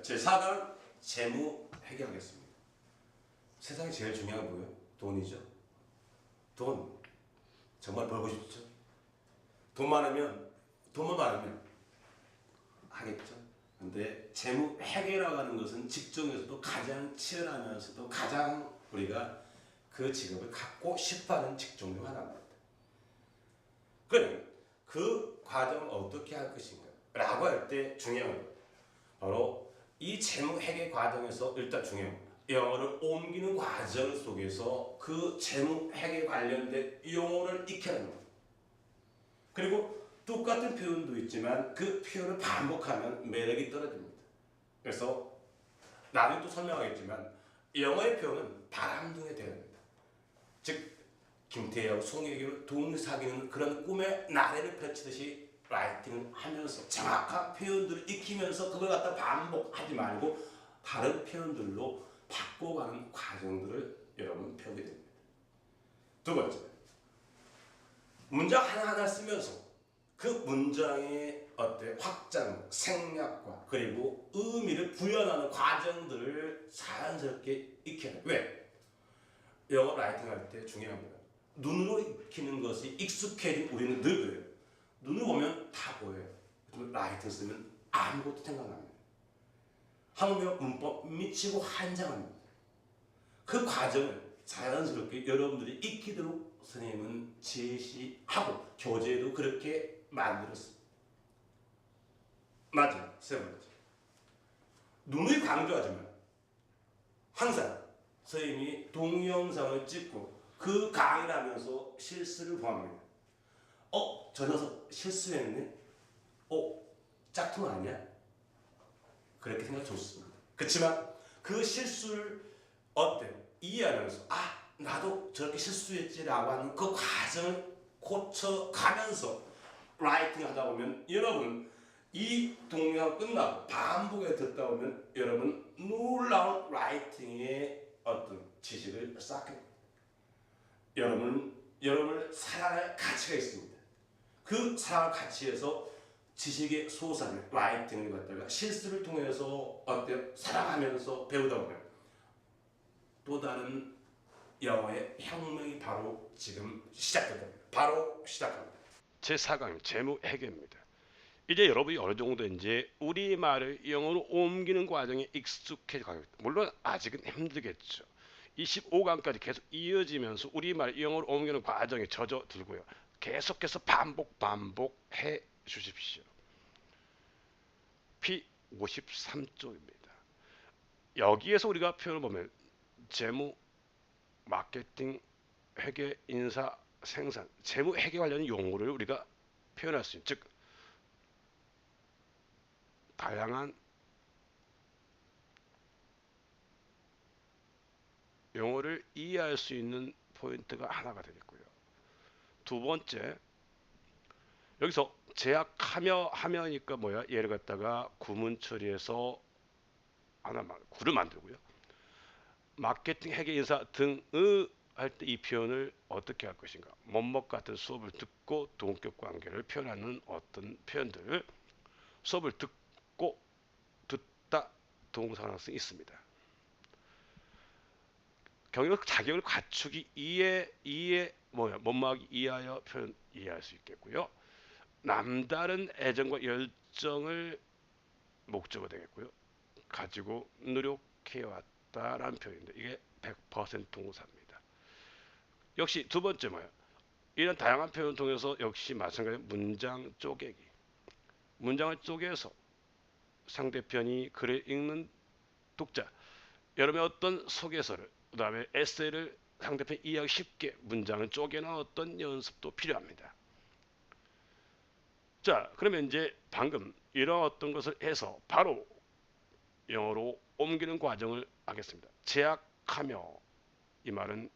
제4강 재무 회계하겠습니다. 세상에 제일 중요한 게 뭐예요? 돈이죠. 돈. 정말 벌고 싶죠? 돈만 많으면 하겠죠. 근데 재무 회계라고 하는 것은 직종에서도 가장 치열하면서도 가장 우리가 그 직업을 갖고 싶어하는 직종 중 하나입니다. 그러면 그 과정을 어떻게 할 것인가 라고 할 때 중요한 것 바로 이 재무 회계 과정에서 일단 중요한 겁니다. 영어를 옮기는 과정 속에서 그 재무 회계 관련된 용어를 익혀야 합니다. 그리고 똑같은 표현도 있지만 그 표현을 반복하면 매력이 떨어집니다. 그래서 나중에 또 설명하겠지만 영어의 표현은 바람둥이 되어야 합니다. 즉 김태희하고 송혜교를 동사귀는 그런 꿈의 나래를 펼치듯이 라이팅을 하면서 정확한 표현들을 익히면서 그걸 갖다 반복하지 말고 다른 표현들로 바꿔가는 과정들을 여러분 배우게 됩니다. 두 번째, 문장 하나하나 쓰면서 그 문장의 확장, 생략과 그리고 의미를 부여하는 과정들을 자연스럽게 익혀야 해요. 왜? 영어 라이팅 할 때 중요합니다. 눈으로 익히는 것이 익숙해진 우리는 늘 그래요. 눈을 보면 다 보여요. 라이팅 쓰면 아무것도 생각납니다. 한국어 문법 미치고 한장합니다. 그 과정을 자연스럽게 여러분들이 익히도록 선생님은 제시하고 교재도 그렇게 만들었습니다. 마지막 세 번째, 눈을 강조하지만 항상 선생님이 동영상을 찍고 그 강의를 하면서 실수를 범합니다. 저 녀석 실수했네? 짝퉁 아니야? 그렇게 생각 좋습니다. 그렇지만 그 실수를 이해하면서 나도 저렇게 실수했지라고 하는 그 과정을 고쳐가면서 라이팅 하다 보면 여러분 이 동영상 끝나고 반복해 듣다 보면 여러분 놀라운 라이팅의 지식을 쌓게 됩니다. 여러분을 사랑할 가치가 있습니다. 그 사랑할 가치에서 지식의 소산, 라이팅을 갖다가 실수를 통해서 사랑하면서 배우다 보면 또 다른 영어의 혁명이 바로 지금 시작됩니다. 바로 시작합니다. 제4강 재무회계입니다. 이제 여러분이 어느 정도 이제 우리말을 영어로 옮기는 과정에 익숙해져 가겠다. 물론 아직은 힘들겠죠. 25강까지 계속 이어지면서 우리말 영어로 옮기는 과정에 젖어들고요. 계속해서 반복해 주십시오. P53쪽입니다. 여기에서 우리가 표현을 보면 재무, 마케팅, 회계, 인사, 생산, 재무, 회계 관련 용어를 우리가 표현할 수 있는, 즉 다양한 용어를 이해할 수 있는 포인트가 하나가 되겠고요. 두 번째, 여기서 하며니까 뭐야? 얘를 갖다가 구문 처리해서 구를 만들고요. 마케팅, 회계, 인사 등의 할 때 이 표현을 어떻게 할 것인가? 뭐뭐 같은 수업을 듣고 동격 관계를 표현하는 어떤 표현들, 수업을 듣고 듣다 동사관계성이 있습니다. 경력 자격을 갖추기 뭐뭐하기 이하여 표현 이해할 수 있겠고요. 남다른 애정과 열정을 목적어 되겠고요. 가지고 노력해왔다라는 표현인데 이게 100% 동사입니다. 역시 두 번째 이런 다양한 표현을 통해서 역시 마찬가지로 문장 쪼개기. 문장을 쪼개서 상대편이 글을 읽는 독자, 여러분의 어떤 소개서를, 그 다음에 에세이를 상대편이 이해하기 쉽게 문장을 쪼개는 어떤 연습도 필요합니다. 자, 그러면 이제 방금 이런 어떤 것을 해서 바로 영어로 옮기는 과정을 하겠습니다. 재학하며, 이 말은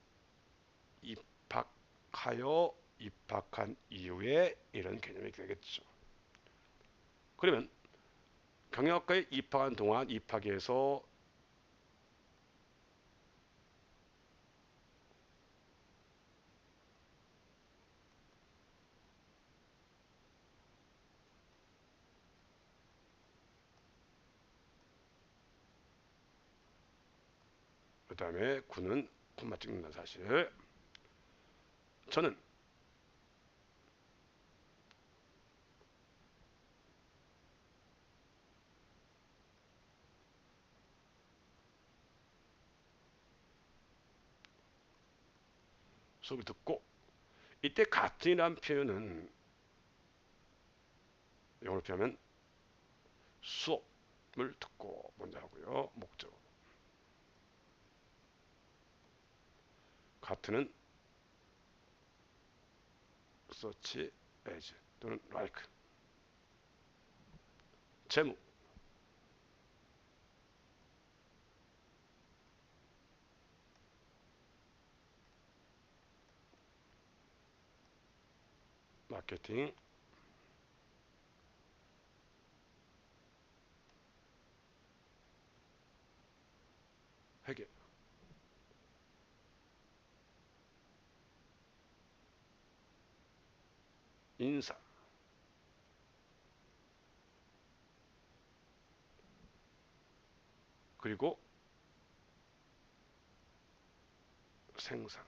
입학하여, 입학한 이후에 이런 개념이 되겠죠. 그러면 경영학과에 입학한 동안 입학해서 그 다음에 9는 콤마 찍는다는 사실. 저는 수업을 듣고, 이때 같은이라는 표현은 영어로 표현하면 수업을 듣고 먼저 하고요. 목적. 같은은 such as 또는 like. 제목. 마케팅. 회계. 인사. 그리고 생산.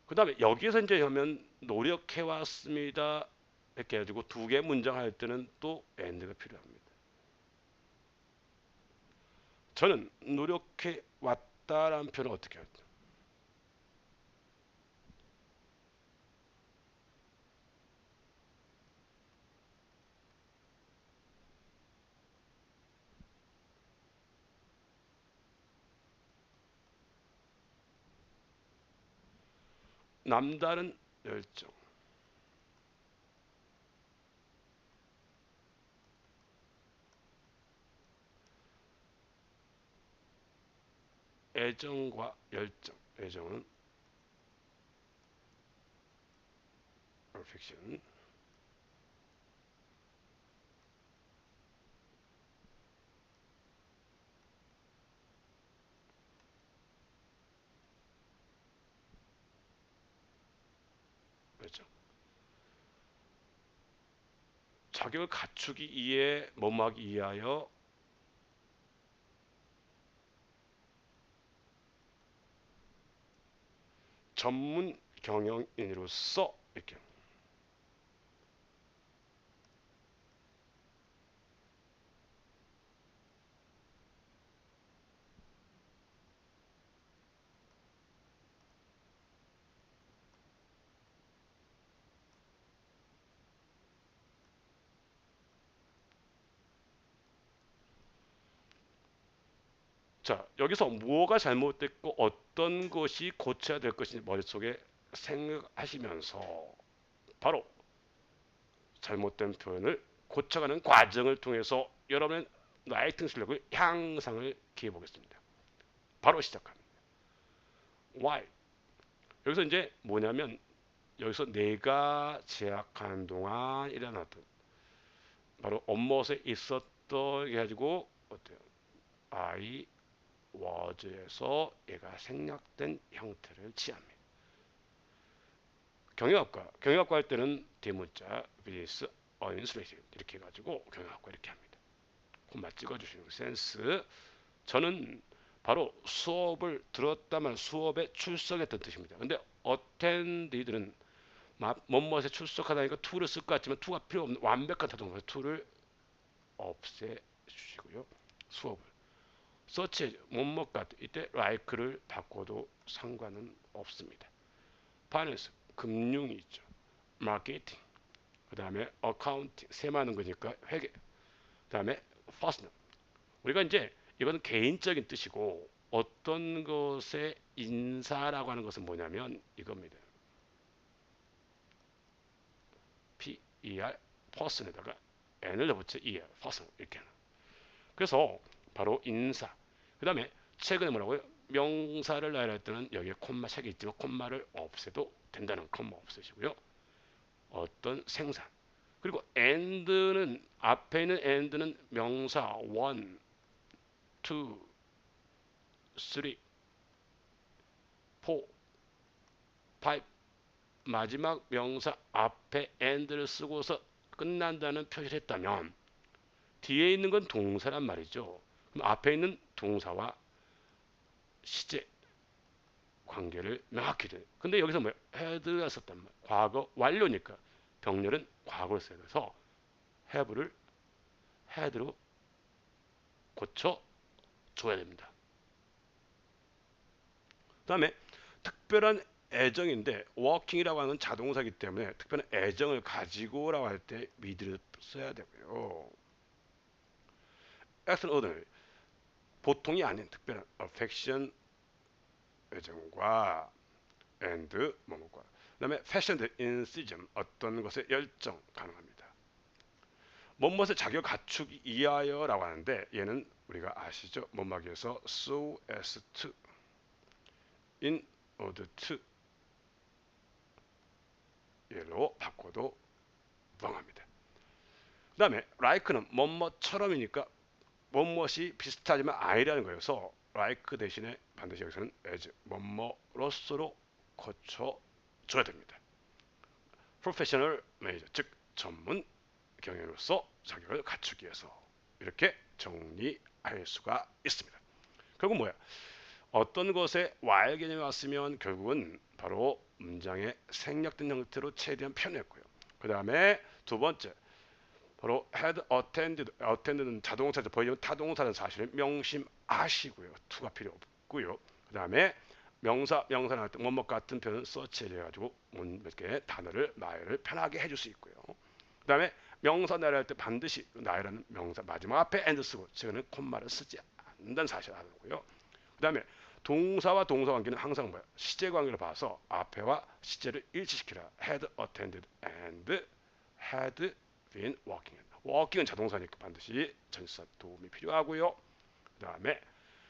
그 다음에 여기에서 이제 하면 노력해 왔습니다 이렇게 해가지고 두 개 문장 할 때는 또 and가 필요합니다. 저는 노력해 왔다라는 표현을 어떻게 할까요? 남다른 열정. 애정과 열정. 애정은 affection. 그렇죠. 자격을 갖추기 위해 뭐뭐하기 위하여 전문 경영인으로서 이렇게. 자, 여기서 뭐가 잘못됐고 어떤 것이 고쳐야 될 것인지 머릿속에 생각하시면서 바로 잘못된 표현을 고쳐가는 과정을 통해서 여러분의 라이팅 실력의 향상을 기해 보겠습니다. 바로 시작합니다. Why? 여기서 이제 뭐냐면 여기서 내가 재학하는 동안 일어났던 바로 업무에 있었던 해가지고 어때요? I was에서 얘가 생략된 형태를 취합니다. 경영학과 할 때는 대문자 business administration 이렇게 해가지고 경영학과 이렇게 합니다. 콤마 찍어주시는 센스. 저는 바로 수업을 들었다만 수업에 출석했던 뜻입니다. 근데 attend들은 뭐뭐에 출석하다니까 to를 쓸 것 같지만 to가 필요 없는 완벽한 타동사 to를 없애주시고요. 수업을 such 뭐뭐 같은 이때 like를 바꿔도 상관은 없습니다. 파이낸스 금융이 있죠. 마케팅 그 다음에 어카운팅 세마는 거니까 회계 그 다음에 퍼스널. 우리가 이제 이거는 개인적인 뜻이고 어떤 것의 인사라고 하는 것은 뭐냐면 이겁니다. P-E-R person에다가 n을 붙여 ER person 이렇게 하는. 그래서 바로 인사. 그 다음에 최근에 뭐라고요? 명사를 나열할 때는 여기에 콤마 책이 있지만 콤마를 없애도 된다는 콤마 없으시고요. 어떤 생산. 그리고 and는 앞에 있는 and는 명사 1, 2, 3, 4, 5, 마지막 명사 앞에 and를 쓰고서 끝난다는 표시를 했다면 뒤에 있는 건 동사란 말이죠. 그럼 앞에 있는 동사와 시제 관계를 명확히 돼. 근데 여기서 뭐 had가 썼단 말. 과거 완료니까 병렬은 과거를 써야 돼서 have를 had로 고쳐 줘야 됩니다. 그다음에 특별한 애정인데 working이라고 하는 자동사이기 때문에 특별한 애정을 가지고라고 할 때 with를 써야 되고요. extraordinary 보통이 아닌 특별한 affection 애정과 and 뭐뭐과 그다음에 fashioned enthusiasm 어떤 것에 열정 가능합니다. 뭐뭇을 자격 갖추기 위하여라고 하는데 얘는 우리가 아시죠? 뭐뭐하기에서 so as to in order to 얘로 바꿔도 무방합니다. 그 다음에 like는 뭐뭐처럼이니까 뭐뭇이 비슷하지만 아니라는 거여서 like 대신에 반드시 여기서는 as 뭐뭐로서로 고쳐줘야 됩니다. professional manager 즉 전문 경영으로서 자격을 갖추기 위해서 이렇게 정리할 수가 있습니다. 결국 뭐야? 어떤 것에 while 개념이 왔으면 결국은 바로 문장의 생략된 형태로 최대한 표현했고요. 그 다음에 두 번째 바로 had attended는 자동사죠. 보이면 타동사라는 사실을 명심하시고요. to가 필요 없고요. 그 다음에 명사를 할 때 뭐뭐 같은 표현은 such를 해가지고 몇 개의 단어를 나열을 편하게 해줄 수 있고요. 그 다음에 명사 나열할 때 반드시 나열하는 명사 마지막 앞에 and 쓰고 최근에는 콤마를 쓰지 않는다는 사실을 알고요. 그 다음에 동사와 동사 관계는 항상 뭐야? 시제 관계를 봐서 앞에와 시제를 일치시키라. had attended and had been working. working은 자동사니까 반드시 전치사 도움이 필요하고요. 그 다음에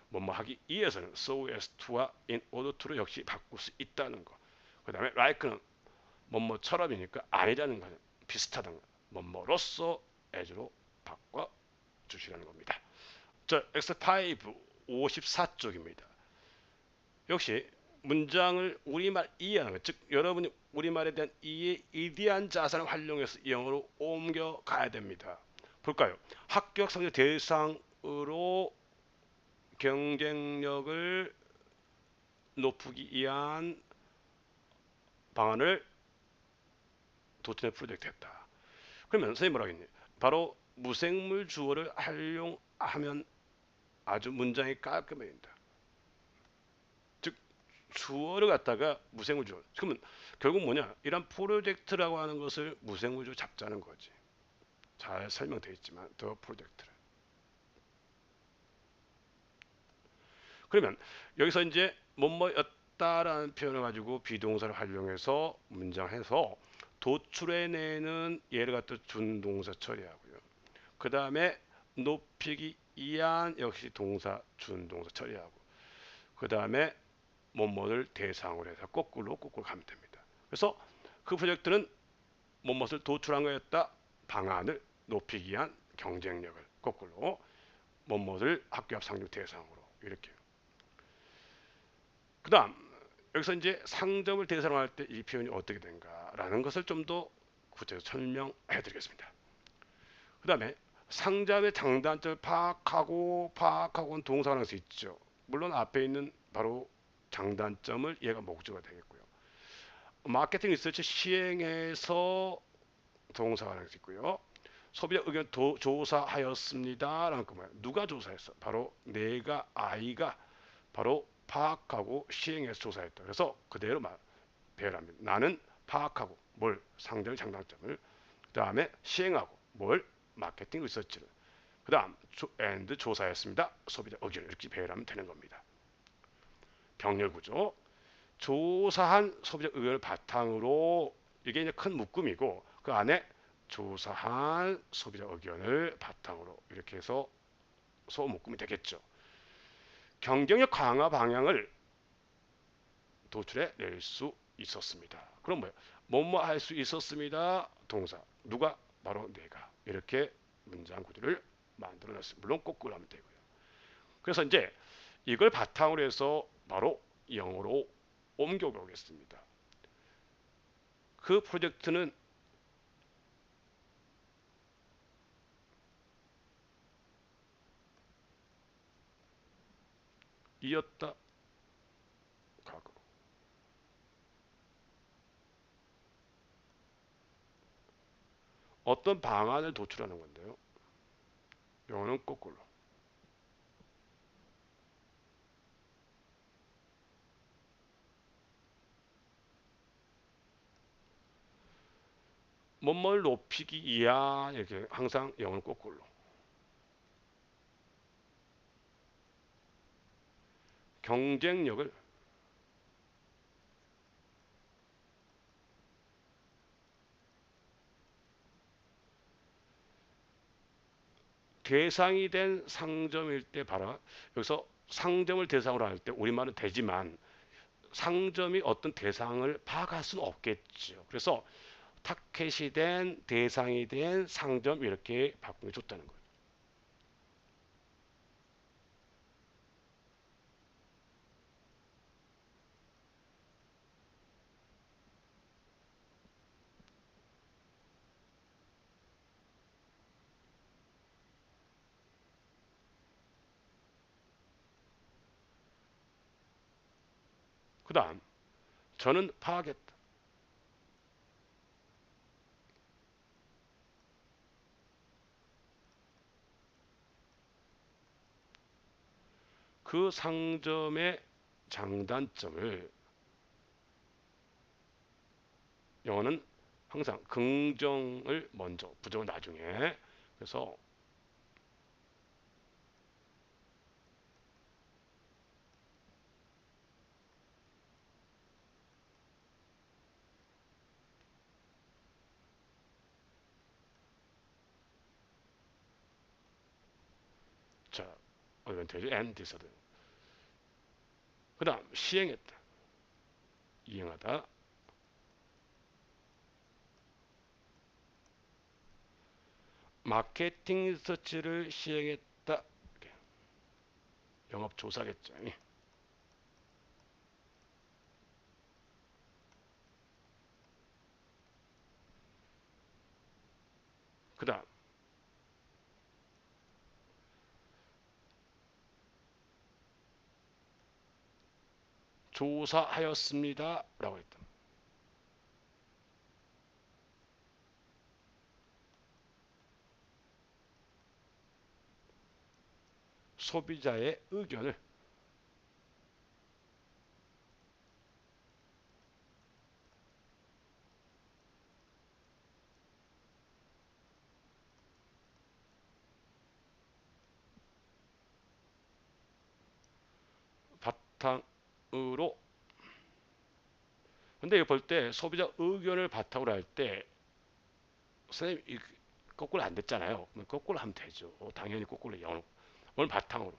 뭐뭐 하기 위해서는 so as to와 in order to로 역시 바꿀 수 있다는 거. 그 다음에 like는 뭐뭐처럼이니까 아니라는 거 비슷하다는 거. 뭐뭐로서 as로 바꿔 주시라는 겁니다. 자, X5 54쪽입니다. 역시 문장을 우리말 이해하는 것, 즉 여러분이 우리말에 대한 이해에 위대한 자산을 활용해서 영어로 옮겨가야 됩니다. 볼까요? 합격 성적 대상으로 경쟁력을 높이기 위한 방안을 도트넷 프로젝트 했다. 그러면 선생님 뭐라고 했니? 바로 무생물 주어를 활용하면 아주 문장이 깔끔해진다. 즉 주어를 갖다가 무생물 주어. 그러면 결국 뭐냐? 이런 프로젝트라고 하는 것을 무생물 주어 잡자는 거지. 잘 설명되어 있지만 더 프로젝트를. 그러면 여기서 이제 뭐뭐였다라는 표현을 가지고 비동사를 활용해서 문장해서 도출해내는 예를 갖다 준동사 처리하고요. 그 다음에 높이기 위한 역시 동사 준동사 처리하고 그 다음에 뭐뭐를 대상으로 해서 거꾸로 가면 됩니다. 그래서 그 프로젝트는 뭐뭐를 도출한 거였다. 방안을 높이기 위한 경쟁력을 거꾸로 뭐뭐를 학교합 상륙 대상으로 이렇게. 그 다음 여기서 이제 상점을 대상으로 할 때 이 표현이 어떻게 된가라는 것을 좀 더 구체적으로 설명해 드리겠습니다. 그 다음에 상점의 장단점을 파악하고는 동사가 나올 수 있죠. 물론 앞에 있는 바로 장단점을 얘가 목적어가 되겠고요. 마케팅 리서치 시행해서 동사가 나올 수 있고요. 소비자 의견 조사하였습니다. 라는 거 뭐야? 누가 조사했어? 바로 내가 아이가 바로 파악하고 시행해서 조사했다. 그래서 그대로 배열합니다. 나는 파악하고 뭘 상점의 장단점을 그 다음에 시행하고 뭘 마케팅 리서치를 그 다음 and 조사했습니다. 소비자 의견 이렇게 배열하면 되는 겁니다. 병렬 구조 조사한 소비자 의견을 바탕으로 이게 이제 큰 묶음이고 그 안에 조사한 소비자 의견을 바탕으로 이렇게 해서 소묶음이 되겠죠. 경쟁력 강화 방향을 도출해 낼 수 있었습니다. 그럼 뭐야? 뭐뭐 할 수 있었습니다. 동사 누가? 바로 내가. 이렇게 문장 구조를 만들어냈습니다. 물론 거꾸로 하면 되고요. 그래서 이제 이걸 바탕으로 해서 바로 영어로 옮겨보겠습니다. 그 프로젝트는 이었다 과거. 어떤 방안을 도출하는 건데요. 영어는 거꾸로. 뭐뭘 높이기 이하 이렇게 항상 영어는 거꾸로. 경쟁력을 대상이 된 상점일 때 봐라. 여기서 상점을 대상으로 할 때 우리말은 되지만 상점이 어떤 대상을 파악할 수는 없겠죠. 그래서 타켓이 된 대상이 된 상점 이렇게 바꾸는 게 좋다는 거예요. 그 다음 저는 파악했다. 그 상점의 장단점을 영어는 항상 긍정을 먼저 부정을 나중에. 그래서 자 어드밴티지 and 디스어드밴티지. 그 다음 시행했다. 이행하다. 마케팅 리서치를 시행했다. 영업 조사겠죠. 그 다음 조사하였습니다 라고 했다. 소비자의 의견을 바탕으로. 근데 이거 볼 때 소비자 의견을 바탕으로 할 때 선생님 거꾸로 안 됐잖아요. 거꾸로 하면 되죠. 당연히 거꾸로 영어. 오늘 바탕으로.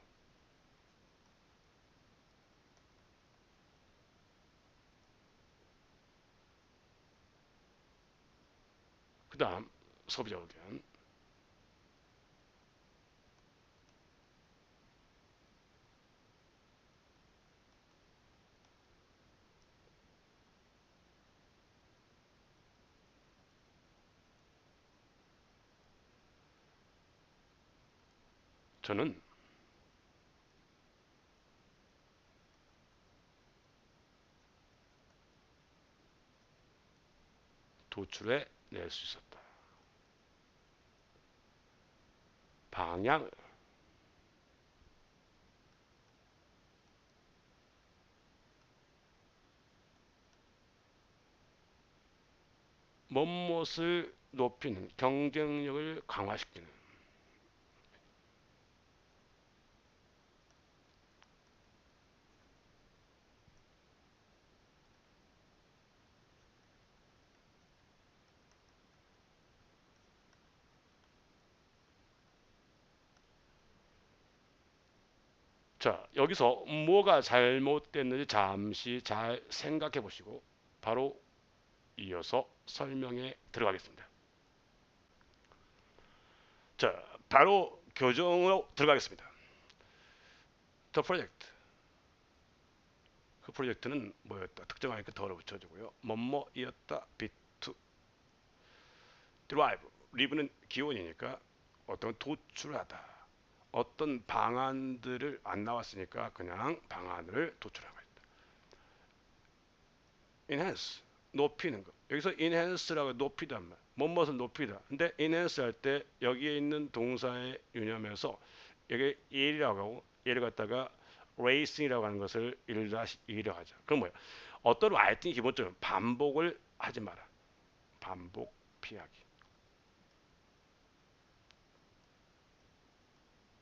그 다음 소비자 의견. 저는 도출해 낼 수 있었다. 방향을 멋못을 높이는 경쟁력을 강화시키는. 자 여기서 뭐가 잘못됐는지 잠시 잘 생각해 보시고 바로 이어서 설명에 들어가겠습니다. 자 바로 교정으로 들어가겠습니다. The project. 그 프로젝트는 뭐였다. 특정하니까 더로 붙여주고요. 뭐뭐이었다. 빛 drive, live는 기원이니까 어떤 도출하다. 어떤 방안들을 안 나왔으니까 그냥 방안을 도출하는 거예요. enhance, 높이는 거. 여기서 enhance라고 높이단 말. 뭐뭇을 높이다. 근데 enhance 할 때 여기에 있는 동사의 유념에서 여기 1이라고 하고 얘를 갖다가 racing이라고 하는 것을 1-2라고 하자. 그럼 뭐야? 어떤 라이팅이 기본적으로 반복을 하지 마라. 반복 피하기.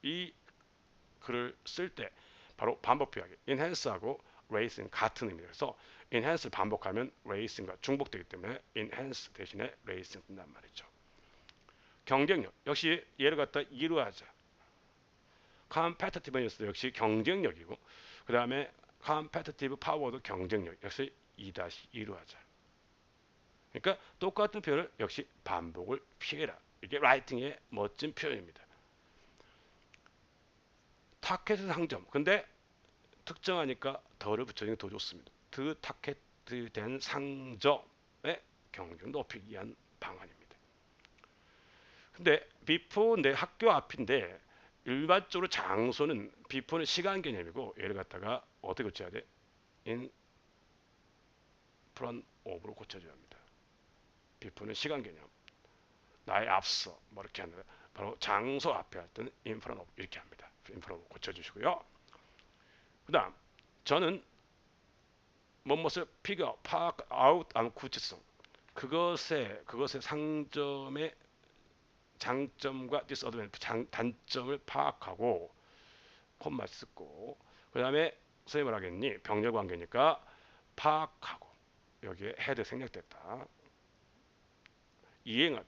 이 글을 쓸 때 바로 반복 피하기. enhance하고 racing 같은 의미예요. 그래서 enhance를 반복하면 racing과 중복되기 때문에 enhance 대신에 racing 쓴단 말이죠. 경쟁력 역시 얘를 갖다 2로 하자. competitiveness 역시 경쟁력이고 그 다음에 competitive power도 경쟁력 역시 2-2로 하자. 그러니까 똑같은 표현을 역시 반복을 피해라. 이게 라이팅의 멋진 표현입니다. 타켓의 상점. 근데 특정하니까 더를 붙여주는 게 더 좋습니다. 그 타켓된 상점의 경쟁을 높이기 위한 방안입니다. 근데 before 내 학교 앞인데 일반적으로 장소는 before는 시간 개념이고 얘를 갖다가 어떻게 고쳐야 돼? in front of로 고쳐줘야 합니다. before는 시간 개념. 나의 앞서 뭐 이렇게 하는 바로 장소 앞에 할 때는 in front of 이렇게 합니다. in front of 고쳐주시고요. 그 다음 저는 무엇을 figure, 파악, out, 안 구체성 그것의 상점의 장점과 disadvantage 단점을 파악하고 콤마 쓰고 그 다음에 선생님 뭐라겠니? 병렬 관계니까 파악하고 여기에 헤드 생략됐다. 이행한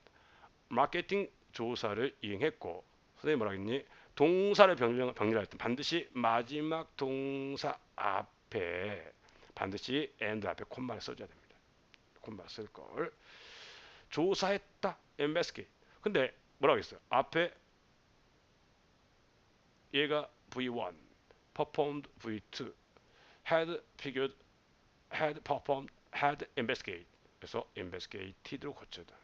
마케팅 조사를 이행했고 선생님 뭐라겠니? 동사를 병렬할 때 반드시 마지막 동사 앞에 반드시 and 앞에 콤마를 써줘야 됩니다. 콤마 쓸 걸. 조사했다. investigate. 근데 뭐라고 했어요? 앞에 얘가 V1, performed V2, had figured, had performed, had investigate. 그래서 investigated로 고쳐다.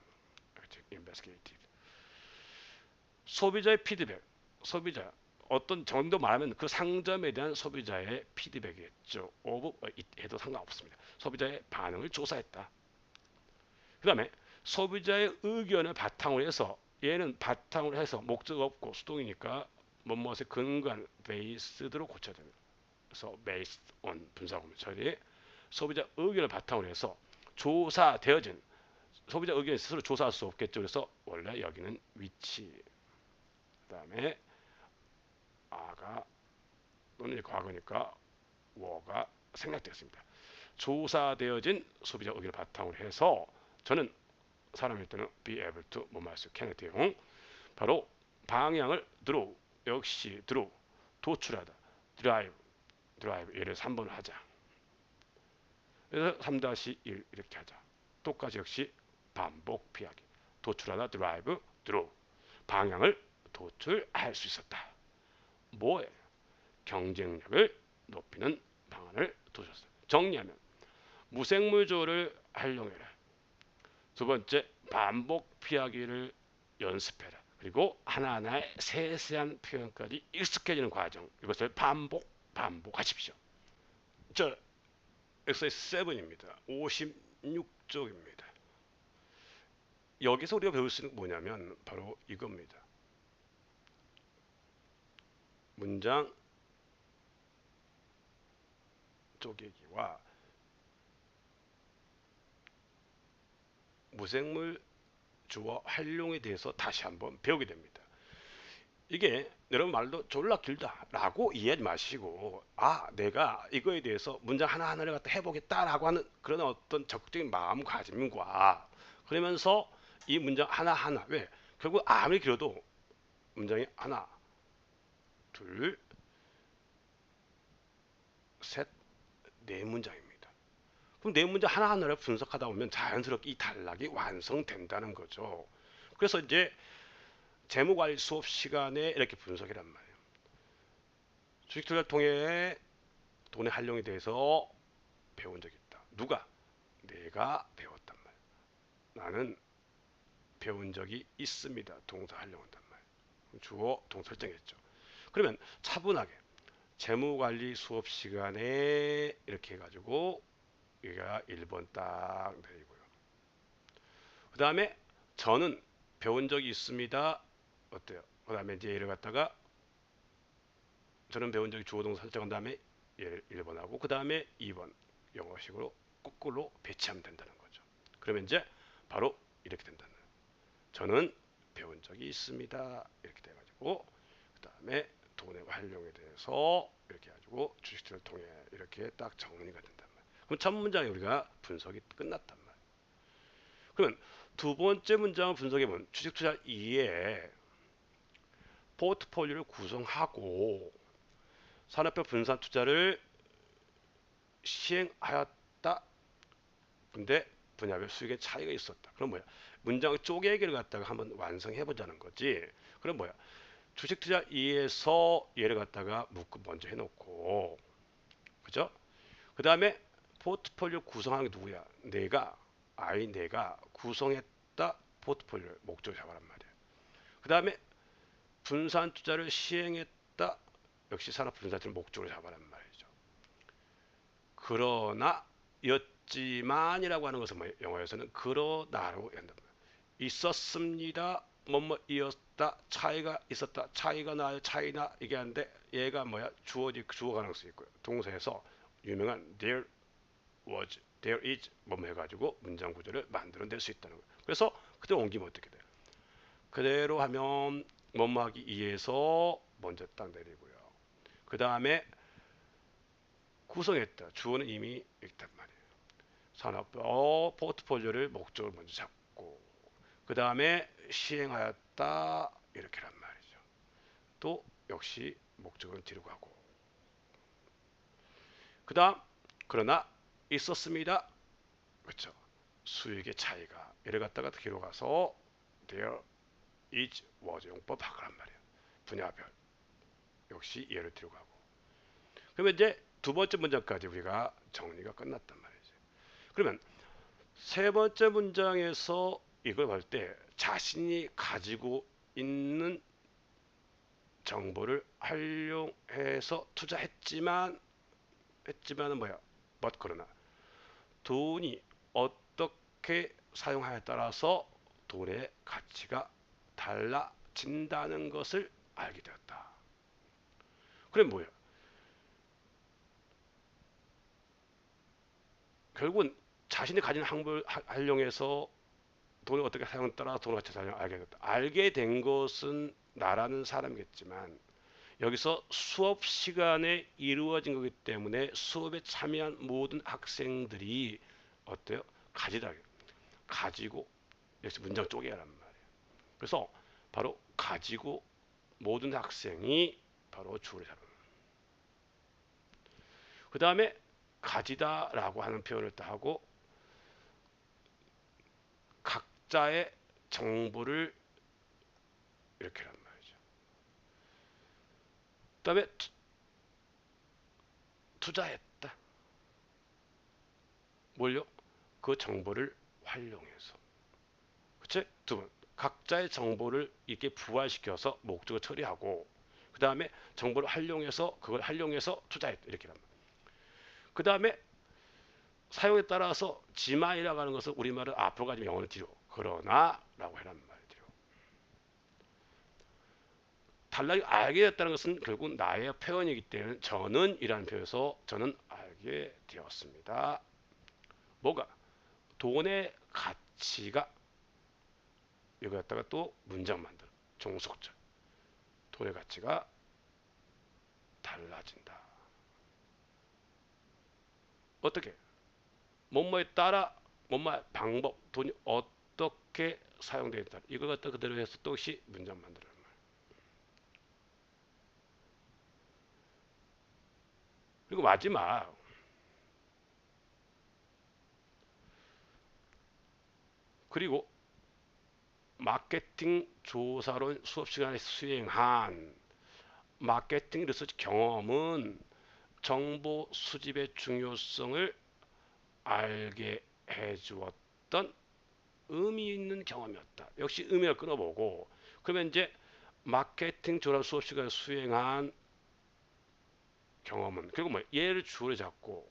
investigated. 소비자의 피드백. 소비자 어떤 정도 말하면 그 상점에 대한 소비자의 피드백이겠죠. of 해도 상관없습니다. 소비자의 반응을 조사했다. 그 다음에 소비자의 의견을 바탕으로 해서 얘는 바탕으로 해서 목적 없고 수동이니까 무엇에 근거한 based로 고쳐야 됩니다. 그래서 based on 분사구문 처리 소비자 의견을 바탕으로 해서 조사되어진 소비자 의견 스스로 조사할 수 없겠죠. 그래서 원래 여기는 위치 그 다음에 아가 또는 과거니까 워가 생략되었습니다. 조사되어진 소비자 의견을 바탕으로 해서 저는 사람일 때는 be able to 뭐뭐 할수 can 등 바로 방향을 draw 역시 draw 도출하다 drive 예를 3번을 하자. 그래서 3-1 이렇게 하자. 똑같이 역시 반복 피하기 도출하다 drive draw 방향을 도출할 수 있었다. 뭐에 경쟁력을 높이는 방안을 도출했어요. 정리하면 무생물조를 활용해라. 두 번째 반복 피하기를 연습해라. 그리고 하나하나의 세세한 표현까지 익숙해지는 과정 이것을 반복하십시오. 저 엑서사이즈 7입니다. 56쪽입니다. 여기서 우리가 배울 수 있는 게 뭐냐면 바로 이겁니다. 문장 쪼개기와 무생물 주어 활용에 대해서 다시 한번 배우게 됩니다. 이게 여러분 말도 졸라 길다라고 이해하지 마시고 내가 이거에 대해서 문장 하나하나를 갖다 해보겠다라고 하는 그런 어떤 적극적인 마음가짐과 그러면서 이 문장 하나하나 왜 결국 아무리 길어도 문장이 하나 둘 셋 네 문장입니다. 그럼 네 문장 하나하나를 분석하다 보면 자연스럽게 이 단락이 완성된다는 거죠. 그래서 이제 재무관리 수업 시간에 이렇게 분석이란 말이에요. 주식 투자를 통해 돈의 활용에 대해서 배운 적이 있다. 누가? 내가 배웠단 말이에요. 나는 배운 적이 있습니다. 동사 활용한단 말이에요. 주어 동사 설정했죠. 그러면 차분하게 재무관리 수업 시간에 이렇게 해가지고 여기가 1번 딱 내리고요. 그 다음에 저는 배운 적이 있습니다. 어때요? 그 다음에 이제 얘를 갖다가 저는 배운 적이 주어 동사 설정한 다음에 얘를 1번하고 그 다음에 2번 영어식으로 거꾸로 배치하면 된다는 거죠. 그러면 이제 바로 이렇게 된다는 거예요. 저는 배운 적이 있습니다. 이렇게 돼가지고 그 다음에 돈의 활용에 대해서 이렇게 해가지고 주식들을 통해 이렇게 딱 정리가 된단 말이에요. 그럼 첫 문장에 우리가 분석이 끝났단 말이에요. 그러면 두 번째 문장을 분석해보면 주식투자 2에 포트폴리오를 구성하고 산업별 분산 투자를 시행하였다. 근데 분야별 수익의 차이가 있었다. 그럼 뭐야? 문장 쪼개기를 갖다가 한번 완성해 보자는 거지. 그럼 뭐야? 주식 투자 2에서 얘를 갖다가 묶음 먼저 해놓고, 그죠? 그 다음에 포트폴리오 구성하는 게 누구야? 내가 구성했다. 포트폴리오 목적을 잡아란 말이야. 그 다음에 분산 투자를 시행했다. 역시 산업 분산 투자를 목적으로 잡아란 말이죠. 그러나 였지만이라고 하는 것은 뭐 영어에서는 그러나로 한단 말이에요. 있었습니다. 뭐뭐이었다. 차이가 있었다. 차이가 나요. 차이나 이게 하는데 얘가 뭐야? 주어 가능성이 있고요. 동사에서 유명한 there was, there is 뭐뭐 해가지고 문장 구조를 만들어낼 수 있다는 거예요. 그래서 그대로 옮기면 어떻게 돼요? 그대로 하면 뭐뭐하기 2에서 먼저 딱 내리고요. 그 다음에 구성했다. 주어는 이미 있단 말이에요. 산업 포트폴리오를 목적을 먼저 잡고 그 다음에 시행하였다 이렇게란 말이죠. 또 역시 목적은 뒤로 가고 그 다음 그러나 있었습니다. 그렇죠. 수익의 차이가 이를 갖다가 뒤로 가서 there is was 용법 바꾸란 말이에요. 분야별 역시 얘를 뒤로 가고 그러면 이제 두 번째 문장까지 우리가 정리가 끝났단 말이죠. 그러면 세 번째 문장에서 이걸 볼 때 자신이 가지고 있는 정보를 활용해서 투자했지만은 뭐야? 그러나 돈이 어떻게 사용하에 따라서 돈의 가치가 달라진다는 것을 알게 되었다. 그럼 뭐야? 결국은 자신이 가진 항목을 활용해서 돈을 어떻게 사용에 따라 돈의 가치 사용을 알게 됐다. 알게 된 것은 나라는 사람이겠지만 여기서 수업 시간에 이루어진 거기 때문에 수업에 참여한 모든 학생들이 어때요? 가지고 역시 문장 쪼개란 말이에요. 그래서 바로 가지고 모든 학생이 바로 주어를 잡는. 그 다음에 가지다라고 하는 표현을 또 하고 각자의 정보를 이렇게란 말이죠. 그 다음에 투자했다. 뭘요? 그 정보를 활용해서. 그치? 두 번. 각자의 정보를 이렇게 부활시켜서 목적을 처리하고 그 다음에 정보를 활용해서 그걸 활용해서 투자했다. 이렇게 합니다. 그 다음에 사용에 따라서 지만이라고 하는 것은 우리말은 앞으로 가지고 영어를 뒤로 그러나 라고 해란 말이죠. 달라게 알게 됐다는 것은 결국 나의 표현이기 때문에 저는 이라는 표현에서 저는 알게 되었습니다. 뭐가? 돈의 가치가 이거 갖다가 또 문장 만들어. 종속절. 돈의 가치가 달라진다. 어떻게? 뭐뭐에 따라 뭐뭐 방법, 돈이 어떻게 사용되었다. 이걸 갖다 그대로 해서 또 역시 문장 만들어요. 그리고 마지막 그리고 마케팅 조사론 수업 시간에 수행한 마케팅 리서치 경험은 정보 수집의 중요성을 알게 해주었던 의미 있는 경험이었다. 역시 의미를 끊어보고 그러면 이제 마케팅 졸업 수업 시간에 수행한 경험은 그리고 뭐 얘를 주어로 잡고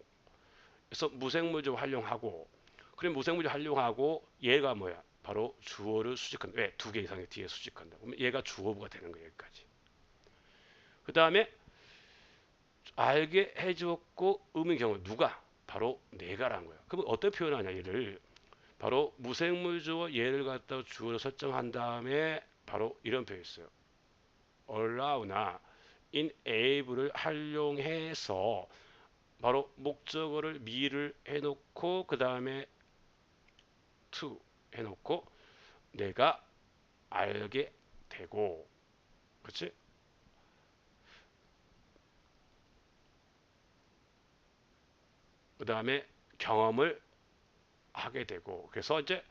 그래서 무생물조 활용하고 그럼 무생물조 활용하고 얘가 뭐야? 바로 주어를 수식한다. 왜? 두 개 이상의 뒤에 수식한다. 그러면 얘가 주어부가 되는 거예요. 여기까지. 그 다음에 알게 해주었고 의미 경험 누가? 바로 내가라는 거야. 그럼 어떻게 표현하냐 얘를 바로 무생물주어 얘를 갖다 주어로 설정한 다음에 바로 이런 표현이 있어요. allow나 enable을 활용해서 바로 목적어를 me를 해놓고 그 다음에 to 해놓고 내가 알게 되고 그렇지? 그 다음에 경험을 하게 되고 그래서 이제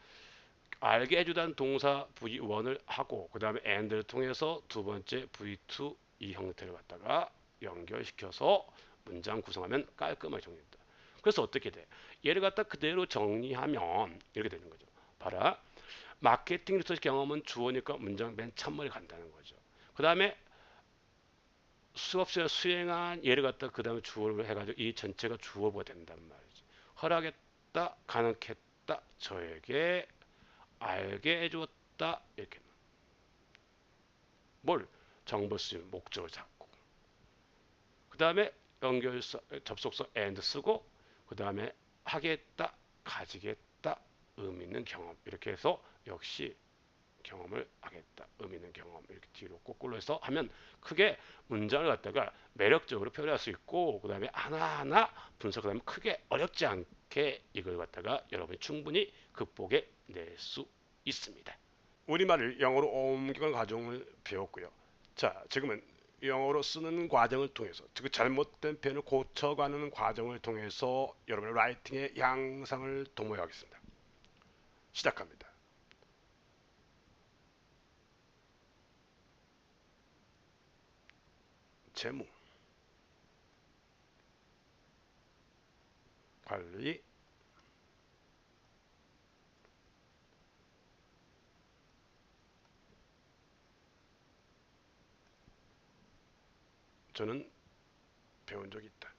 알게 해주다는 동사 V1을 하고 그 다음에 and를 통해서 두 번째 V2 이 형태를 갖다가 연결시켜서 문장 구성하면 깔끔하게 정리된다. 그래서 어떻게 돼? 얘를 갖다 그대로 정리하면 이렇게 되는 거죠. 봐라. 마케팅 리서치 경험은 주어니까 문장 맨 첫머리 간다는 거죠. 그 다음에 수업 시에 수행한 얘를 갖다 그 다음에 주어를 해가지고 이 전체가 주어가 된단 말이지. 허락했다, 가능했다, 저에게 알게 해주었다 이렇게 뭘 정보 쓰면 목적을 잡고 그 다음에 연결사 접속사 and 쓰고 그 다음에 하겠다 가지겠다 의미 있는 경험 이렇게 해서 역시 경험을 하겠다 의미 있는 경험 이렇게 뒤로 거꾸로 해서 하면 크게 문장을 갖다가 매력적으로 표현할 수 있고 그 다음에 하나하나 분석하면 크게 어렵지 않게 이걸 갖다가 여러분이 충분히 극복해 낼 수 있습니다. 우리말을 영어로 옮기는 과정을 배웠고요. 자, 지금은 영어로 쓰는 과정을 통해서 즉 잘못된 표현을 고쳐가는 과정을 통해서 여러분의 라이팅의 향상을 도모하겠습니다. 시작합니다. 재무, 관리, 저는 배운 적이 있다.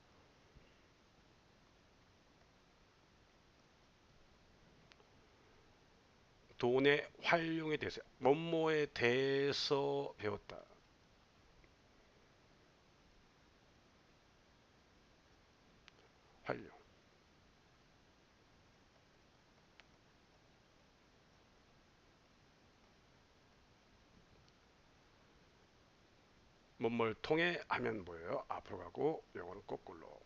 돈의 활용에 대해서, 뭐뭐에 대해서 배웠다. 활용. 뭐뭐를 통해 하면 뭐예요? 앞으로 가고 영어는 거꾸로.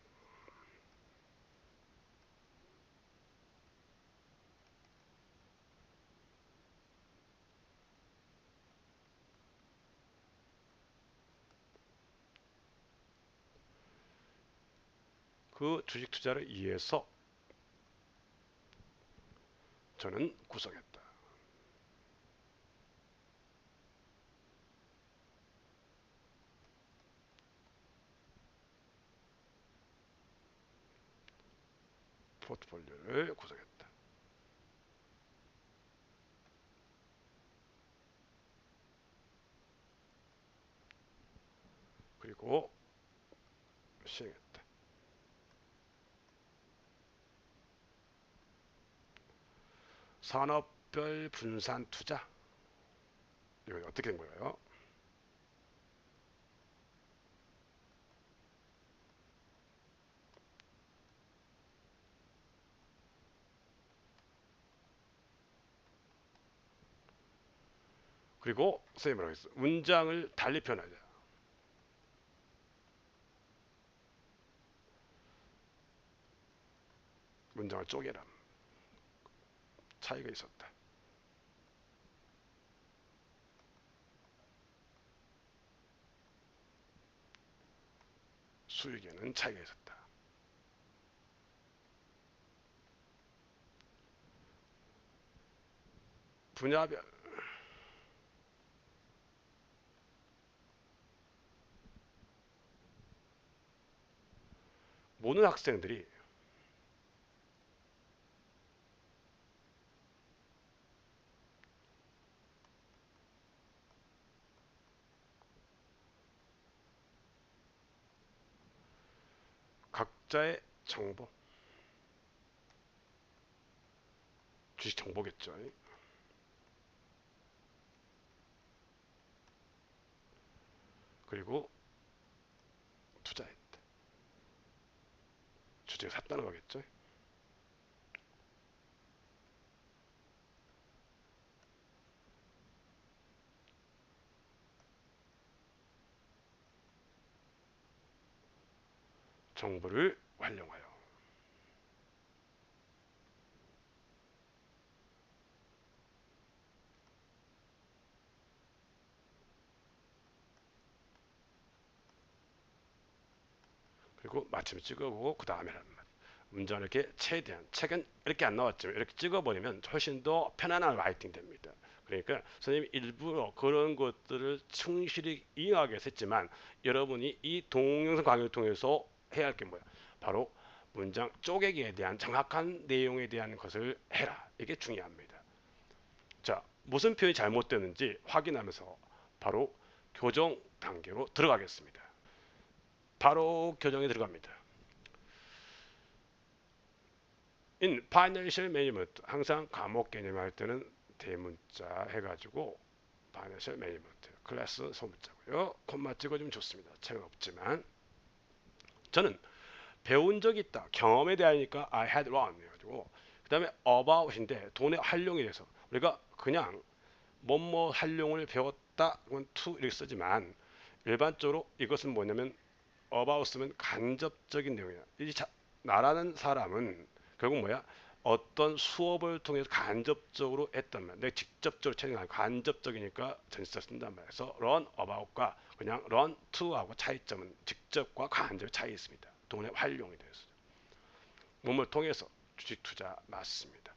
그 주식 투자를 위해서 저는 구성했다. 포트폴리오를 구성했다. 그리고 시행했다. 산업별 분산 투자. 이건 어떻게 된 거예요? 그리고 선생님 뭐라고 했어? 문장을 달리 표현하자. 문장을 쪼개라. 차이가 있었다. 수익에는 차이가 있었다. 분야별 모든 학생들이 각자의 정보, 주식 정보겠죠. 그리고 투자했다. 주식을 샀다는 거겠죠. 정보를 활용하여. 그리고 마침을 찍어보고 그 다음에란 말. 문장을 이렇게 최대한 책은 이렇게 안 나왔지만 이렇게 찍어버리면 훨씬 더 편안한 라이팅 됩니다. 그러니까 선생님이 일부러 그런 것들을 충실히 이해하게 했지만 여러분이 이 동영상 강의를 통해서 해야 할 게 뭐야? 바로 문장 쪼개기에 대한 정확한 내용에 대한 것을 해라. 이게 중요합니다. 자, 무슨 표현이 잘못되는지 확인하면서 바로 교정 단계로 들어가겠습니다. 바로 교정에 들어갑니다. In financial management 항상 과목 개념할 때는 대문자 해가지고 financial management 클래스 소문자고요. 콤마 찍어주면 좋습니다. 책은 없지만 저는 배운 적이 있다. 경험에 대하니까 I had run 해가지고 그 다음에 about인데 돈의 활용에 대해서 우리가 그냥 뭐뭐 활용을 배웠다 그건 to 이렇게 쓰지만 일반적으로 이것은 뭐냐면 about 쓰면 간접적인 내용이야. 이 나라는 사람은 결국 뭐야? 어떤 수업을 통해서 간접적으로 했단 말이야. 내가 직접적으로 체득 아니고 간접적이니까 전치사 쓴단 말이야. 그래서 run about과 그냥 run to하고 차이점은 직접과 간접의 차이 있습니다. 돈의 활용에 대해서. 몸을 통해서 주식 투자 맞습니다.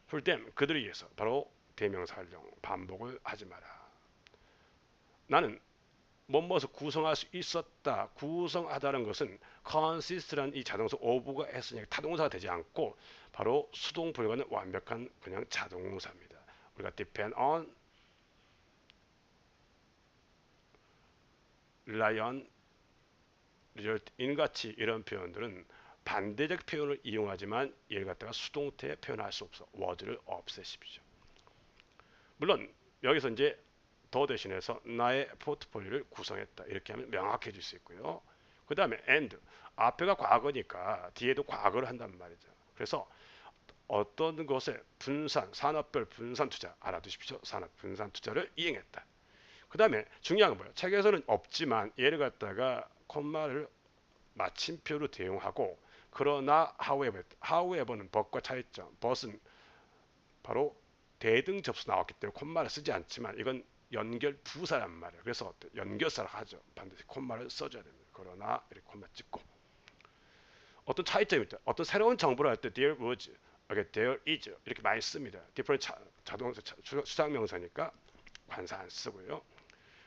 For them 그들에 의해서 바로 대명사 활용 반복을 하지 마라. 나는 뭐뭐서 구성할 수 있었다. 구성하다는 것은 consist라는 이 자동사 of가 했으니까 타동사가 되지 않고 바로 수동 불가는 완벽한 그냥 자동사입니다. 우리가 depend on, rely on, result in 같이 이런 표현들은 반대적 표현을 이용하지만 얘를 갖다가 수동태에 표현할 수 없어. word를 없애십시오. 물론 여기서 이제 더 대신해서 나의 포트폴리오를 구성했다 이렇게 하면 명확해질 수 있고요. 그 다음에 and 앞에가 과거니까 뒤에도 과거를 한단 말이죠. 그래서 어떤 것에 분산 산업별 분산 투자 알아두십시오. 산업 분산 투자를 이행했다. 그 다음에 중요한 건 뭐예요? 책에서는 없지만 얘를 갖다가 콤마를 마침표로 대용하고 그러나 however는 but과 차이점 but은 바로 대등 접수 나왔기 때문에 콤마를 쓰지 않지만 이건 연결 부사란 말이에요. 그래서 연결사를 하죠. 반드시 콤마를 써줘야 됩니다. 그러나 이렇게 콤마 찍고 어떤 차이점이 있다. 어떤 새로운 정보를 할 때 there was, there is 이렇게 많이 씁니다. different 자동차 수상명사니까 관사 안 쓰고요.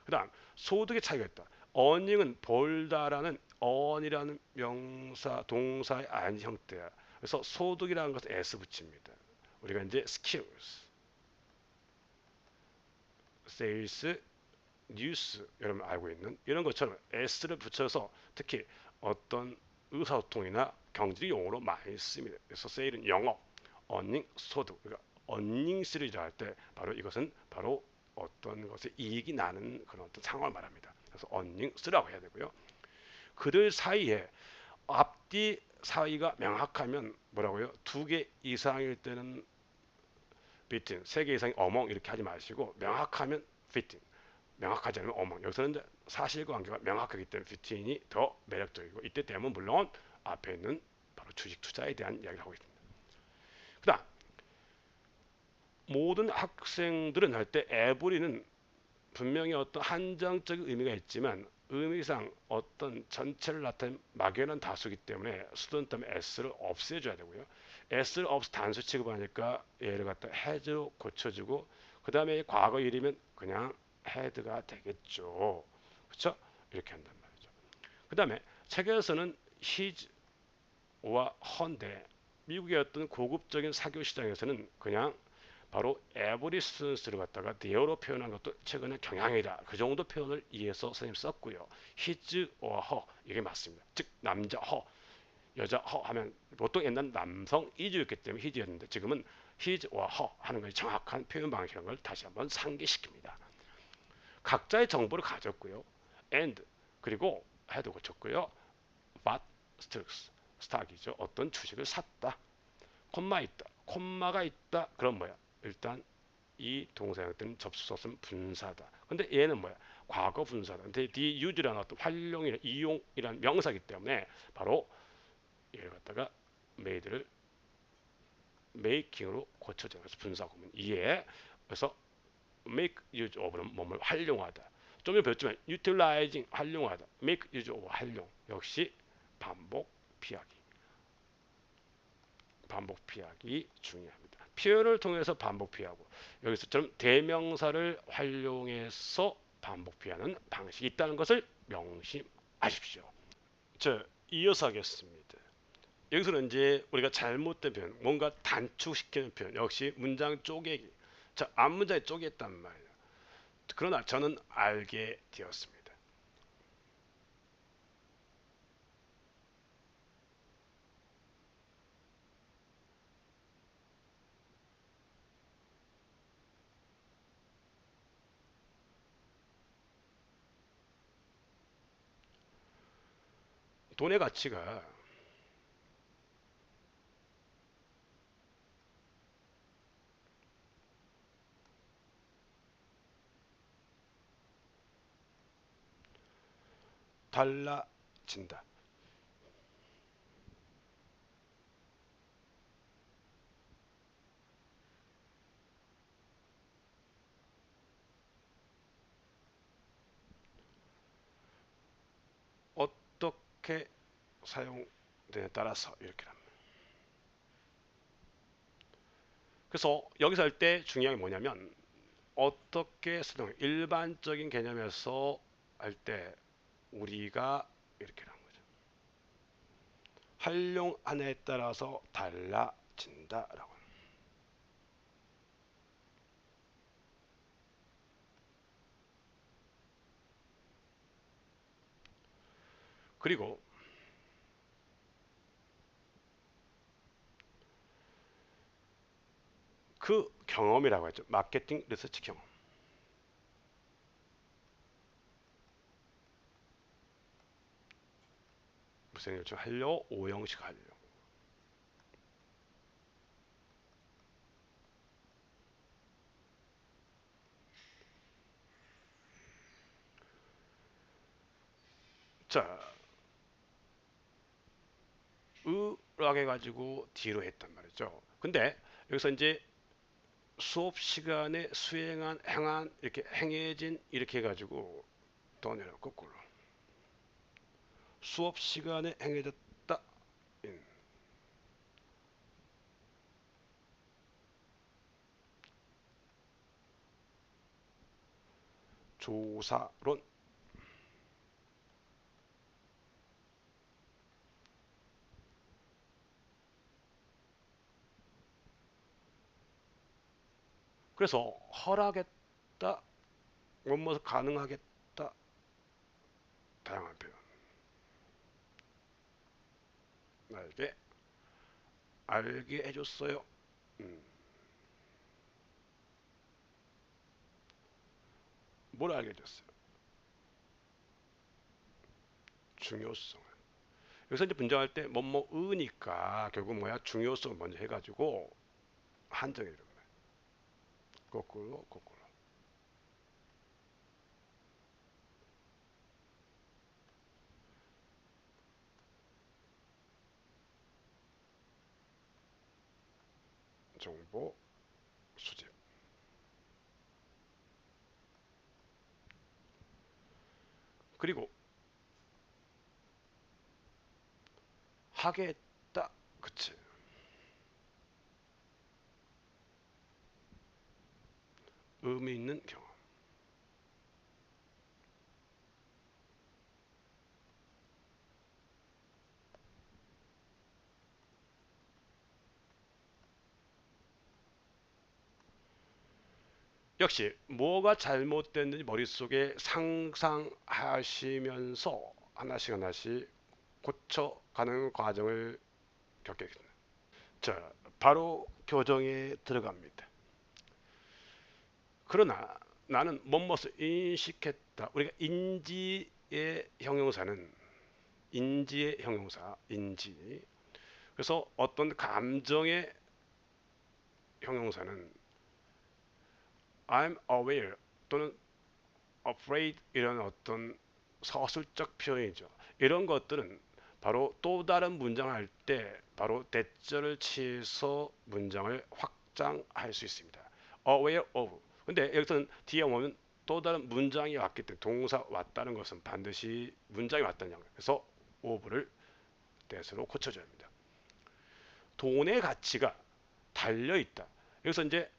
그다음 소득의 차이가 있다. earning은 벌다라는 earn이라는 명사 동사의 안 형태야. 그래서 소득이라는 것은 s 붙입니다. 우리가 이제 skills sales, 뉴스 여러분 알고 있는 이런 것처럼 s를 붙여서 특히 어떤 의사소통이나 경제적 용어로 많이 씁니다. 그래서 세일은 영업, earning 소득. 그러니까 earning 시리즈 할 때 바로 이것은 바로 어떤 것에 이익이 나는 그런 어떤 상황을 말합니다. 그래서 earning 쓰라고 해야 되고요. 그들 사이에 앞뒤 사이가 명확하면 뭐라고요? 두 개 이상일 때는 between, 세 개 이상이 among 이렇게 하지 마시고 명확하면 fitting, 명확하지 않으면 among. 여기서는 이제 사실관계가 명확하기 때문에 fitting이 더 매력적이고 이때 되면 물론 앞에 있는 바로 주식 투자에 대한 이야기를 하고 있습니다. 그다음 모든 학생들은 할 때 every는 분명히 어떤 한정적인 의미가 있지만 의미상 어떤 전체를 나타낸 막연한 다수기 때문에 student 다음에 s를 없애줘야 되고요. s를 없애 단수 취급하니까 얘를 갖다 has로 고쳐주고 그 다음에 과거 일이면 그냥 had가 되겠죠. 그렇죠? 이렇게 한단 말이죠. 그 다음에 책에서는 his와 her인데 미국의 어떤 고급적인 사교 시장에서는 그냥 바로 every students를 갖다가 there로 표현한 것도 최근에 경향이다. 그 정도 표현을 이해해서 선생님 썼고요. his or her 이게 맞습니다. 즉 남자 her 여자 허 하면 보통 옛날 남성 is였기 때문에 his였는데 지금은 his와 her 하는 것이 정확한 표현 방식이라는 걸 다시 한번 상기시킵니다. 각자의 정보를 가졌고요. and 그리고 해도 고쳤고요. bought stocks, 스탁이죠. 어떤 주식을 샀다. 콤마 있다. 콤마가 있다. 그럼 뭐야? 일단 이 동사 형태는 접속사는 분사다. 근데 얘는 뭐야? 과거 분사다. 근데 the use라는 어떤 활용이나 이용이라는 명사이기 때문에 바로 얘를 갖다가 made를 making으로 고쳐져서 분사 구문 이해. 그래서 make use of는 뭐뭐 활용하다. 좀 전에 배웠지만 utilizing 활용하다. make use of 활용 역시 반복 피하기. 반복 피하기 중요합니다. 표현을 통해서 반복 피하고 여기서처럼 대명사를 활용해서 반복 피하는 방식이 있다는 것을 명심하십시오. 자, 이어서 하겠습니다. 여기서는 이제 우리가 잘못된 표현, 뭔가 단축시키는 표현, 역시 문장 쪼개기. 자, 앞문장에 쪼갰단 말이에요. 그러나 저는 알게 되었습니다. 돈의 가치가 달라진다. 어떻게 사용되에 따라서 이렇게 합니다. 그래서 여기서 할 때 중요한 게 뭐냐면 어떻게 사용 일반적인 개념에서 할 때 우리가 이렇게 하는 거죠. 활용안에 따라서 달라진다라고. 그리고 그 경험이라고 하죠. 마케팅 리서치 경험. 무슨 요청 하려 오형식 하려. 자, 으라고 해가지고 뒤로 했단 말이죠. 근데 여기서 이제 수업 시간에 수행한, 행한, 이렇게 행해진 이렇게 해가지고 더 내려 거꾸로 수업 시간에 행해졌다. 조사론. 그래서 허락했다, 뭐뭐 가능하겠다, 다양한 표현. 나에게 알게 해줬어요. 뭘 알게 해줬어요? 중요성을. 여기서 이제 분장할 때 뭐뭐으니까 결국 뭐야 중요성을 먼저 해가지고 한정해 주는 거예요. 거꾸로 거꾸로. 정보 수집. 그리고 하게 했다. 그치. 의미 있는 경험. 역시 뭐가 잘못됐는지 머릿속에 상상하시면서 하나씩 하나씩 고쳐가는 과정을 겪게 됩니다. 자, 바로 교정에 들어갑니다. 그러나 나는 뭐뭇을 인식했다. 우리가 인지의 형용사는 인지의 형용사, 인지. 그래서 어떤 감정의 형용사는 I'm aware 또는 afraid 이런 어떤 서술적 표현이죠. 이런 것들은 바로 또 다른 문장을 할 때 바로 대절을 취해서 문장을 확장할 수 있습니다. aware of. 근데 여기서는 뒤에 오면 또 다른 문장이 왔기 때문에 동사 왔다는 것은 반드시 문장이 왔다는 양. 그래서 of를 대서로 고쳐줘야 합니다. 돈의 가치가 달려 있다. 여기서 이제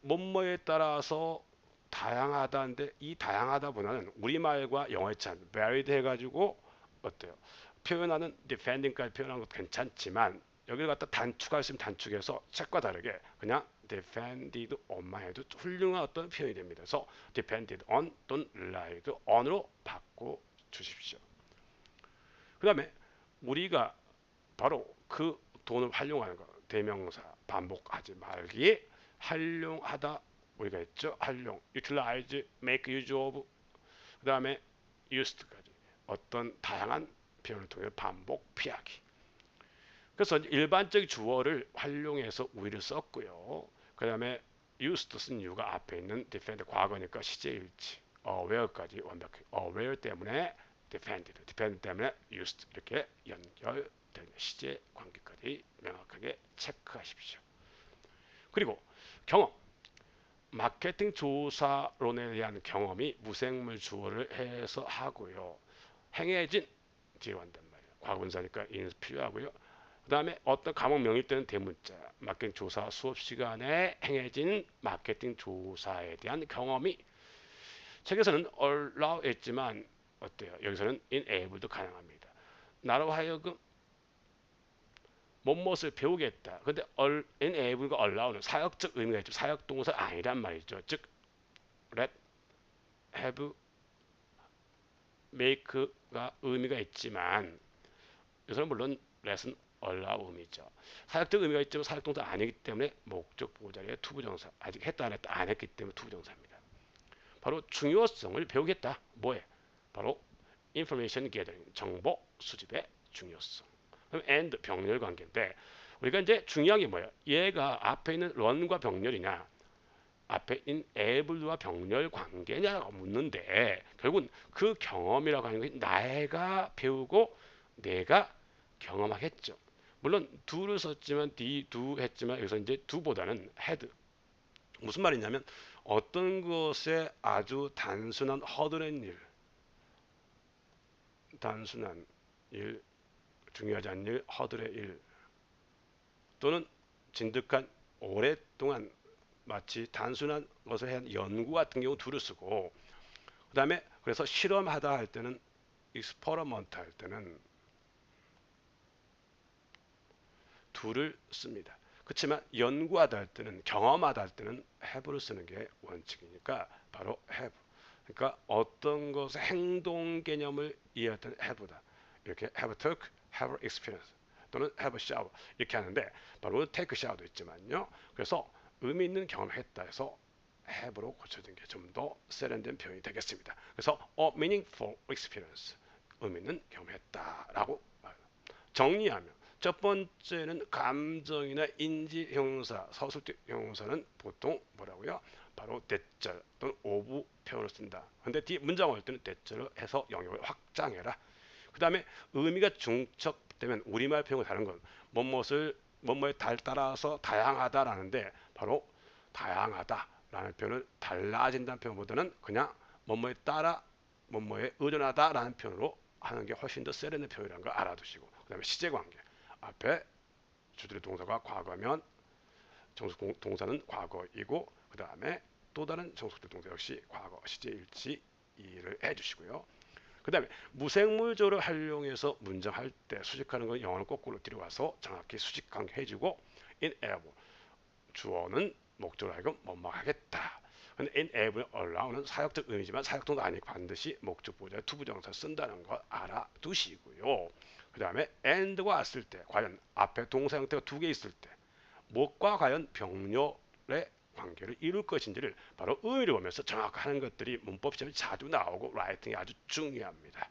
뭐뭐에 따라서 다양하다인데 이 다양하다보다는 우리말과 영어의 차이 varied 해가지고 어때요? 표현하는 defending까지 표현하는 것도 괜찮지만 여기를 갖다 단축할 수 있으면 단축해서 책과 다르게 그냥 defended on만 해도 훌륭한 어떤 표현이 됩니다. 그래서 depended on 또는 relied on으로 바꿔 주십시오. 그 다음에 우리가 바로 그 돈을 활용하는 거 대명사 반복하지 말기에 활용하다 우리가 했죠. 활용, utilize, make use of 그 다음에 used까지 어떤 다양한 표현을 통해 반복 피하기. 그래서 일반적 주어를 활용해서 we를 썼고요. 그 다음에 used 쓴 이유가 앞에 있는 defend 과거니까 시제일치 aware까지 완벽히 aware 때문에 defend 때문에 used 이렇게 연결되는 시제 관계까지 명확하게 체크하십시오. 그리고 경험 마케팅 조사론에 대한 경험이 무생물 주어를 해서 하고요. 행해진 뒤로 한단 말이에요. 과거분사니까 인수 필요하고요. 그 다음에 어떤 과목 명의 때는 대문자 마케팅 조사 수업 시간에 행해진 마케팅 조사에 대한 경험이 책에서는 allow 했지만 어때요? 여기서는 enable도 가능합니다. 나로 하여금 무엇을 배우겠다. 근데 enable과 allow는 사역적 의미가 있죠. 사역 동사 아니란 말이죠. 즉 let, have, make가 의미가 있지만 여기서는 물론 let은 allow 의미죠. 사역적 의미가 있지만 사역 동사 아니기 때문에 목적 보호자리에 투부정사 아직 했다 안 했다 안 했기 때문에 투부정사입니다. 바로 중요성을 배우겠다. 뭐에? 바로 information gathering 정보 수집의 중요성. 그럼 and 병렬 관계인데 우리가 이제 중요한 게 뭐예요? 얘가 앞에 있는 run과 병렬이냐 앞에 있는 able와 병렬 관계냐라고 묻는데 결국은 그 경험이라고 하는 것이 내가 배우고 내가 경험하겠죠. 물론 do를 썼지만 do 했지만 여기서 이제 do보다는 had 무슨 말이냐면 어떤 것에 아주 단순한 허드렛 일 단순한 일 중요하지 않은 일 허드렛 일 또는 진득한 오랫동안 마치 단순한 것을 한 연구 같은 경우 do를 쓰고 그 다음에 그래서 실험하다 할 때는 experiment 할 때는 do를 씁니다. 그렇지만 연구하다 할 때는 경험하다 할 때는 have를 쓰는 게 원칙이니까 바로 have. 그러니까 어떤 것의 행동 개념을 이해할 때는 have다. 이렇게 have took, have experience 또는 have shower 이렇게 하는데 바로 take shower도 있지만요. 그래서 의미 있는 경험을 했다 해서 have로 고쳐진 게 좀 더 세련된 표현이 되겠습니다. 그래서 a meaningful experience 의미 있는 경험했다라고 정리하면 첫 번째는 감정이나 인지 형용사, 서술적 형용사는 보통 뭐라고요? 바로 대절 또는 오부 표현을 쓴다. 근데 뒤 문장 올 때는 대절을 해서 영역을 확장해라. 그 다음에 의미가 중첩되면 우리말 표현과 다른 건 뭐뭐에 따라서 다양하다라는데 바로 다양하다라는 표현을 달라진다는 표현보다는 그냥 뭐뭐에 따라 뭐뭐에 의존하다라는 표현으로 하는 게 훨씬 더 세련된 표현이라는 걸 알아두시고 그 다음에 시제관계 앞에 주절의 동사가 과거면 정수 동사는 과거이고 그 다음에 또 다른 정수절 동사 역시 과거 시제 일치 이해를 해주시고요. 그 다음에 무생물조를 활용해서 문장할 때 수식하는 건 영어는 거꾸로 들어와서 정확히 수식관계 해주고 in able 주어는 목적으로 하여금 뭐뭐 하겠다. 근데 enable, allow는 사역적 의미지만 사역동도 아니고 반드시 목적 보호자의 투부정사 쓴다는 거 알아두시고요. 그 다음에 and가 왔을 때 과연 앞에 동사 형태가 두 개 있을 때 무엇과 과연 병렬의 관계를 이룰 것인지를 바로 의미를 보면서 정확하는 것들이 문법 시험에 자주 나오고 라이팅이 아주 중요합니다.